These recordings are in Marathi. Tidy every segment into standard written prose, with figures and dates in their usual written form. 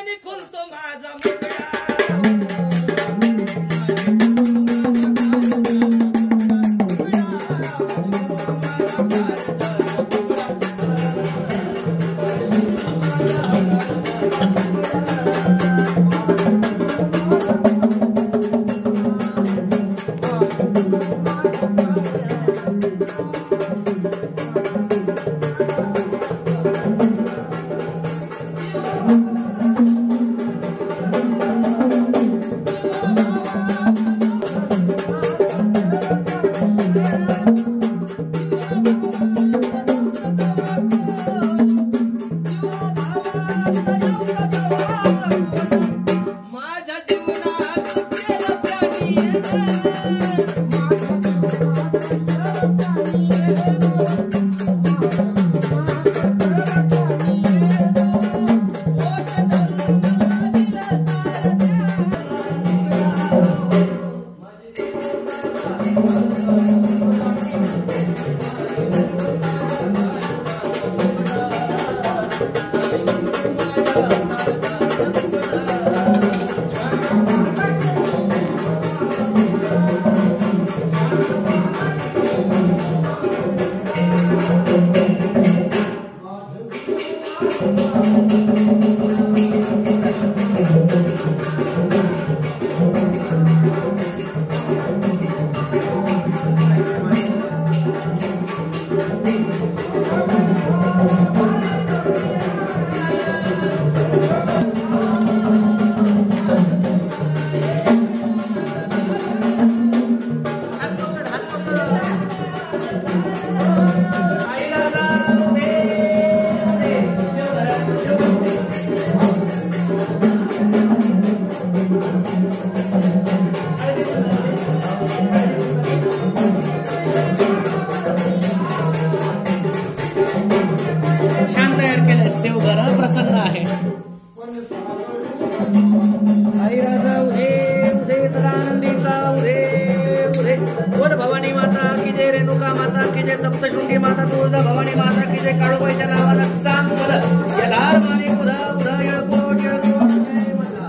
आणि खुलतो माझा मुखडा सप्तशृंगी माता तुळजा भवानी माता की जय काळूबाईच्या नावाला सांग बोल येणार मारी उधा उधा येळकोट येळकोट जय माता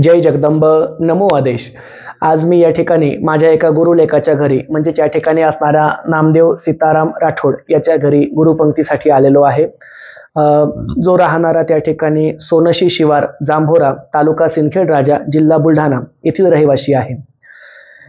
जय जगदंब नमो आदेश। आज मी या ठिकाणी माझ्या एका गुरुलेखाच्या घरी म्हणजेच या ठिकाणी असणारा नामदेव सीताराम राठोड याच्या घरी गुरुपंक्तीसाठी आलेलो आहे। जो राहणारा त्या ठिकाणी सोनशी शिवार जांभोरा तालुका सिंदखेड राजा जिल्हा बुलढाणा येथील रहिवासी आहे।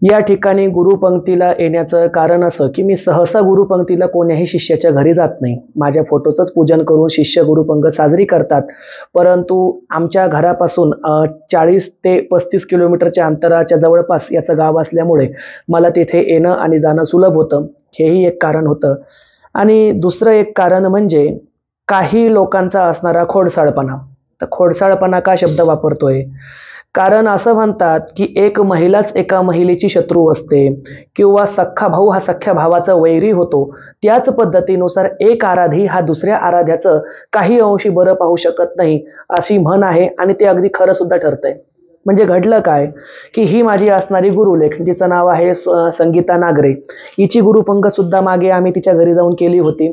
या ठिकाणी गुरुपंक्तीला येण्याचं कारण असं की मी सहसा गुरुपंक्तीला कोण्याही शिष्याच्या घरी जात नाही। माझ्या फोटोचंच पूजन करून शिष्य गुरुपंगत साजरी करतात, परंतु आमच्या घरापासून 40 ते 35 किलोमीटरच्या अंतराच्या जवळपास याचं गाव असल्यामुळे मला तिथे येणं आणि जाणं सुलभ होतं, हेही एक कारण होतं। आणि दुसरं एक कारण म्हणजे काही लोकांचा असणारा खोडसाळपणा। तर खोडसाळपणा का शब्द वापरतोय, कारण असं म्हणतात की एक महिलाच एका महिलेची शत्रू असते किंवा सख्खा भाऊ हा सख्ख्या भावाचा वैरी होतो, त्याच पद्धतीनुसार एक आराधी हा दुसऱ्या आराध्याचं काही अंशी बरं पाहू शकत नाही अशी म्हण आहे आणि ते अगदी खरं सुद्धा ठरतंय। म्हणजे घडलं काय की ही माझी असणारी गुरुलेख, तिचं नाव आहे संगीता नागरे, हिची गुरुपंगत सुद्धा मागे आम्ही तिच्या घरी जाऊन केली होती।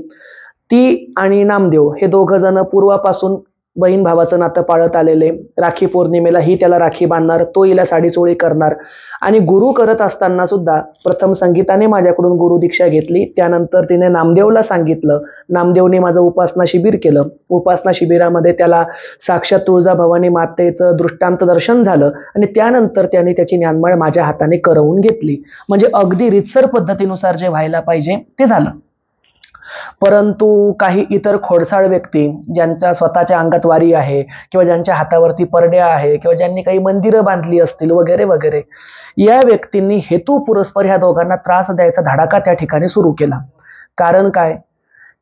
ती आणि नामदेव हे दोघं जण पूर्वापासून बहीण भावाचं नातं पाळत आलेले। राखी पौर्णिमेला ही त्याला राखी बांधणार, तो हिला साडी चोळी करणार आणि गुरु करत असताना सुद्धा प्रथम संगीताने माझ्याकडून गुरु दीक्षा घेतली, त्यानंतर तिने नामदेवला सांगितलं, नामदेवने माझं उपासना शिबिर केलं। उपासना शिबिरामध्ये त्याला साक्षात तुळजाभवानी मातेचं दृष्टांत दर्शन झालं आणि त्यानंतर त्याने त्याची ज्ञानमाळ माझ्या हाताने करवून घेतली। म्हणजे अगदी रीतसर पद्धतीनुसार जे व्हायला पाहिजे ते झालं। परंतु काही इतर खोडसाळ व्यक्ती ज्यांच्या स्वतःच्या अंगात वारी आहे किंवा ज्यांच्या हातावरती परड्या आहे किंवा ज्यांनी काही मंदिरं बांधली असतील वगैरे वगैरे, या व्यक्तींनी हेतू पुरस्पर ह्या दोघांना त्रास द्यायचा धडाका त्या ठिकाणी सुरू केला। कारण काय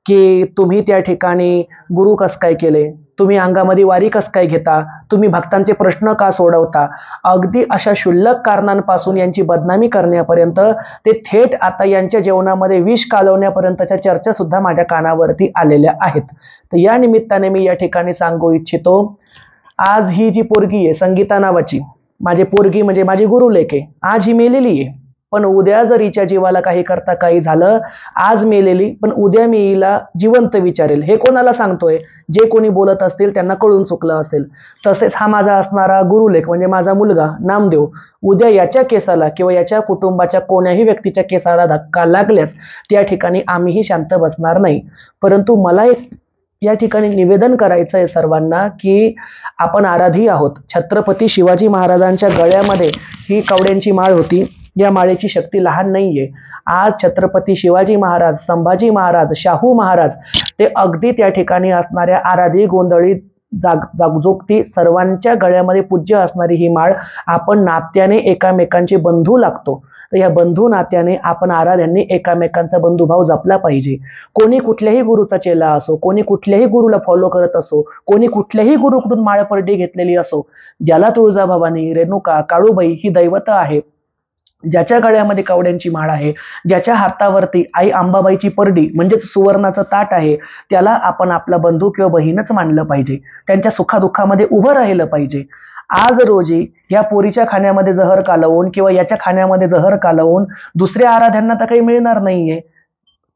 की तुम्ही त्या ठिकाणी गुरु कस काय केले, तुम्ही अंगामध्ये वारी कस काय घेता, तुम्ही भक्तांचे प्रश्न का सोडवता, अगदी अशा क्षुल्लक कारणांपासून यांची बदनामी करण्यापर्यंत ते थेट आता यांच्या जेवणामध्ये विष कालवण्यापर्यंतच्या चर्चा सुद्धा माझ्या कानावरती आलेल्या आहेत। तर या निमित्ताने मी या ठिकाणी सांगू इच्छितो, आज ही जी पोरगी आहे संगीता नावाची, माझी पोरगी म्हणजे माझी गुरुलेख आहे, आज ही मेलेली आहे, पण उद्या जर हिच्या जीवाला काही करता काही झालं, आज मेलेली पण उद्या मी हिला जिवंत विचारेल। हे कोणाला सांगतोय, जे कोणी बोलत असतील त्यांना कळून चुकलं असेल। तसेच हा माझा असणारा गुरुलेख म्हणजे माझा मुलगा नामदेव, उद्या याच्या केसाला किंवा याच्या कुटुंबाच्या कोण्याही व्यक्तीच्या केसाला धक्का लागल्यास त्या ठिकाणी आम्हीही शांत बसणार नाही। परंतु मला एक या ठिकाणी निवेदन करायचं आहे सर्वांना की आपण आराधी आहोत। छत्रपती शिवाजी महाराजांच्या गळ्यामध्ये ही कवड्यांची माळ होती, या माळेची शक्ती लहान नाहीये। आज छत्रपती शिवाजी महाराज, संभाजी महाराज, शाहू महाराज ते अगदी त्या ठिकाणी असणाऱ्या आराधी गोंधळी जागजोगती सर्वांच्या गळ्यामध्ये पूज्य असणारी ही माळ, आपण नात्याने एकामेकांचे बंधू लागतो, तर या बंधू नात्याने आपण आराध्यांनी एकामेकांचा बंधुभाव जपला पाहिजे। कोणी कुठल्याही गुरुचा चेला असो, कोणी कुठल्याही गुरुला फॉलो करत असो, कोणी कुठल्याही गुरुकडून माळपरडी घेतलेली असो, ज्याला तुळजाभवानी, रेणुका, काळूबाई ही दैवत आहे, ज्याच्या गळ्यामध्ये कवड्यांची माळ आहे, ज्याच्या हातावरती आई अंबाबाईची परडी म्हणजेच सुवर्णाचं ताट आहे, त्याला आपण आपला बंधू किंवा बहीणच मानलं पाहिजे, त्यांच्या सुखादुःखामध्ये उभं राहिलं पाहिजे। आज रोजी या पोरीच्या खाण्यामध्ये जहर कालवून किंवा याच्या खाण्यामध्ये जहर कालवून दुसऱ्या आराध्यांना तर काही मिळणार नाहीये।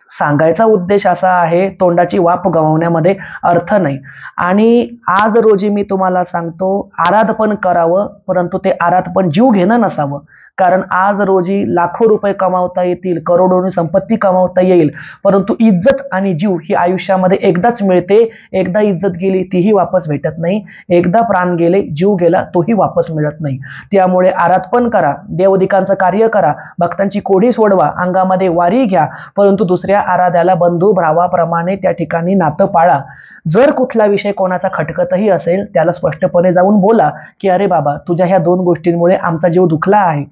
सांगायचा उद्देश असा आहे, तोंडाची वाफ गमावण्यामध्ये अर्थ नाही। आणि आज रोजी मी तुम्हाला सांगतो, आराधपण करावं परंतु ते आराधपण जीव घेणं नसावं। कारण आज रोजी लाखो रुपये कमावता येतील, करोडोनी संपत्ती कमावता येईल, परंतु इज्जत आणि जीव ही आयुष्यामध्ये एकदाच मिळते। एकदा इज्जत गेली तीही वापस भेटत नाही, एकदा प्राण गेले, जीव गेला तोही वापस मिळत नाही। त्यामुळे आराधपण करा, देवदिकांचं कार्य करा, भक्तांची कोडी सोडवा, अंगामध्ये वारी घ्या, परंतु दुसऱ्या आराध्याला बंधू भावाप्रमाणे त्या ठिकाणी नातं पाळा। जर कुठला विषय कोणाचा खटकतही असेल, त्याला स्पष्टपणे जाऊन बोला की अरे बाबा, तुझ्या ह्या 2 गोष्टींमुळे आमचा जीव दुखला आहे।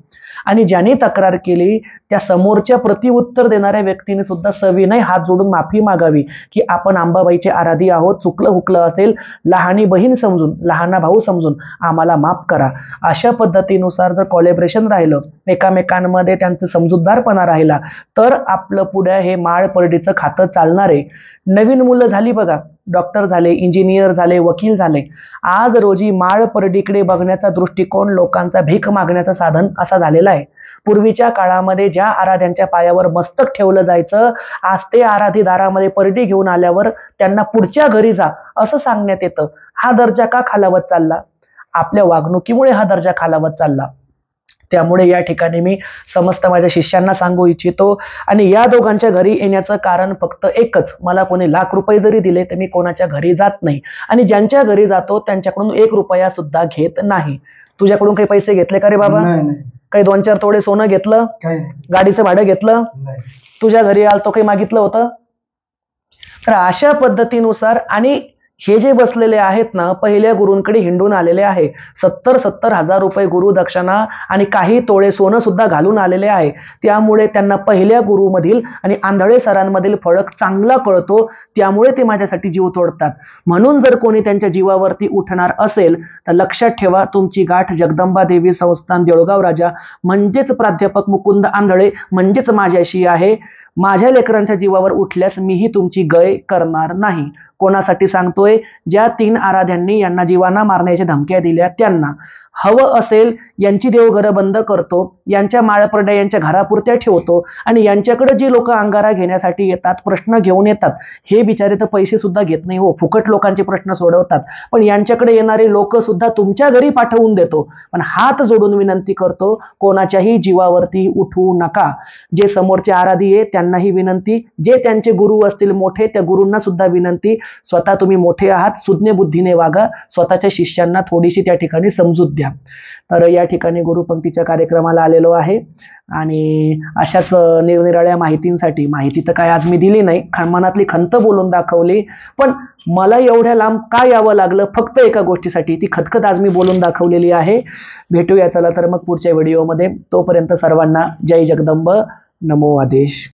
आणि ज्याने तक्रार केली त्या समोरच्या प्रतिउत्तर देणाऱ्या व्यक्तीने सुद्धा सविनय हात जोडून माफी मागावी की आपण अंबाबाईचे आराधी आहोत, चुकलं हुकलं असेल, लहानी बहीण समजून, लहाना भाऊ समजून आम्हाला माफ करा। अशा पद्धतीनुसार जर कोलॅबरेशन राहिलं, एकामेकांमध्ये त्यांचं समजूतदारपणा राहिला, तर आपलं पुढे हे माळ परडीचं खातं चालणार आहे। नवीन मुलं झाली बघा, डॉक्टर झाले, इंजिनियर झाले, वकील झाले, आज रोजी माळ परडीकडे बघण्याचा दृष्टिकोन लोकांचा भीक मागण्याचं साधन असा झालेला आहे। पूर्वीच्या काळामध्ये ज्या आराध्यांच्या पायावर मस्तक ठेवलं जायचं, आज ते आराधी दारामध्ये परडी घेऊन आल्यावर त्यांना पुढच्या घरी जा असं सांगण्यात येतं। हा दर्जा का खालावत चालला? आपल्या वागणुकीमुळे हा दर्जा खालावत चालला। त्यामुळे या ठिकाणी मी समस्त माझ्या शिष्यांना सांगू इच्छितो आणि या दोघांच्या घरी येण्याचं कारण फक्त एकच, मला कोणी लाख रुपये जरी दिले तर मी कोणाच्या घरी जात नाही आणि ज्यांच्या घरी जातो त्यांच्याकडून 1 रुपया सुद्धा घेत नाही. तुझ्याकडून काही पैसे घेतले का रे बाबा? काही 2-4 तोडे सोनं घेतलं? गाडीचं भाडं घेतलं? तुझ्या घरी आलतो काही मागितलं होतं? तर अशा पद्धतीनुसार आणि हे जे बसलेले आहेत ना, पहिल्या गुरूंकडे हिंडून आलेले आहे. 70-70 हजार रुपये गुरु दक्षिणा आणि काही तोळे सोनं सुद्धा घालून आलेले आहे. त्यामुळे त्यांना पहिल्या गुरुमधील आणि आंधळे सरांमधील फरक चांगला कळतो, त्यामुळे ते माझ्यासाठी जीव तोडतात. म्हणून जर कोणी त्यांच्या जीवावरती उठणार असेल तर लक्षात ठेवा, तुमची गाठ जगदंबा देवी संस्थान देऊळगाव राजा म्हणजेच प्राध्यापक मुकुंद आंधळे म्हणजेच माझ्याशी आहे. माझ्या लेकरांच्या जीवावर उठल्यास मीही तुमची गय करणार नाही. कोणासाठी सांगतोय? ज्या 3 आराध्यांनी यांना जीवाना मारण्याच्या धमक्या दिल्या त्यांना. हवं असेल यांची देवघरं बंद करतो, यांच्या माळपरड्या यांच्या घरापुरत्या ठेवतो आणि यांच्याकडे जी लोक अंगारा घेण्यासाठी येतात, प्रश्न घेऊन येतात, हे बिचारे तर पैसे सुद्धा घेत नाही हो, फुकट लोकांचे प्रश्न सोडवतात. पण यांच्याकडे येणारे लोक सुद्धा तुमच्या घरी पाठवून देतो. पण हात जोडून विनंती करतो, कोणाच्याही जीवावरती उठवू नका. जे समोरचे आराधी आहे त्यांनाही विनंती, जे त्यांचे गुरु असतील मोठे त्या गुरूंना सुद्धा विनंती, स्वतः तुम्ही मोठे आहात, सुज्ञ बुद्धीने वागा, स्वतःच्या शिष्यांना थोडीशी त्या ठिकाणी समजूत द्या. तर या ठिकाणी गुरुपंक्तीच्या कार्यक्रमाला आलेलो आहे आणि अशाच निरनिराळ्या माहितींसाठी, माहिती तर काय आज मी दिली नाही, मनातली खंत बोलून दाखवली, पण मला एवढ्या लांब का यावं लागलं फक्त एका गोष्टीसाठी, ती खतखत आज मी बोलून दाखवलेली आहे. भेटूया चला तर मग पुढच्या व्हिडिओमध्ये. तोपर्यंत सर्वांना जय जगदंब, नमो आदेश.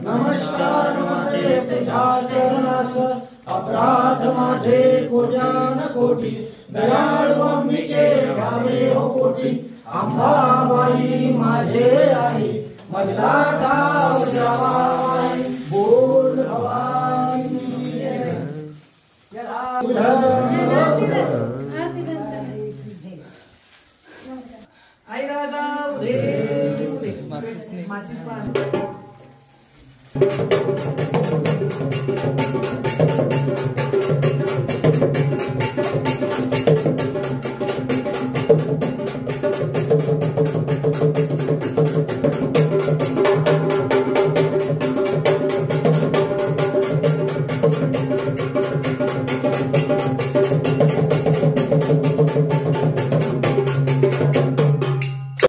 नमस्कार माझे तुझ्या चरणास अपराध माझे कोट्यान कोटी दयाळू अंबिके घ्यावे हो कोटी अंबाबाई माझे आई मजला ठाव द्यावा बोल भवानी आई राजा उदे उदे माचीस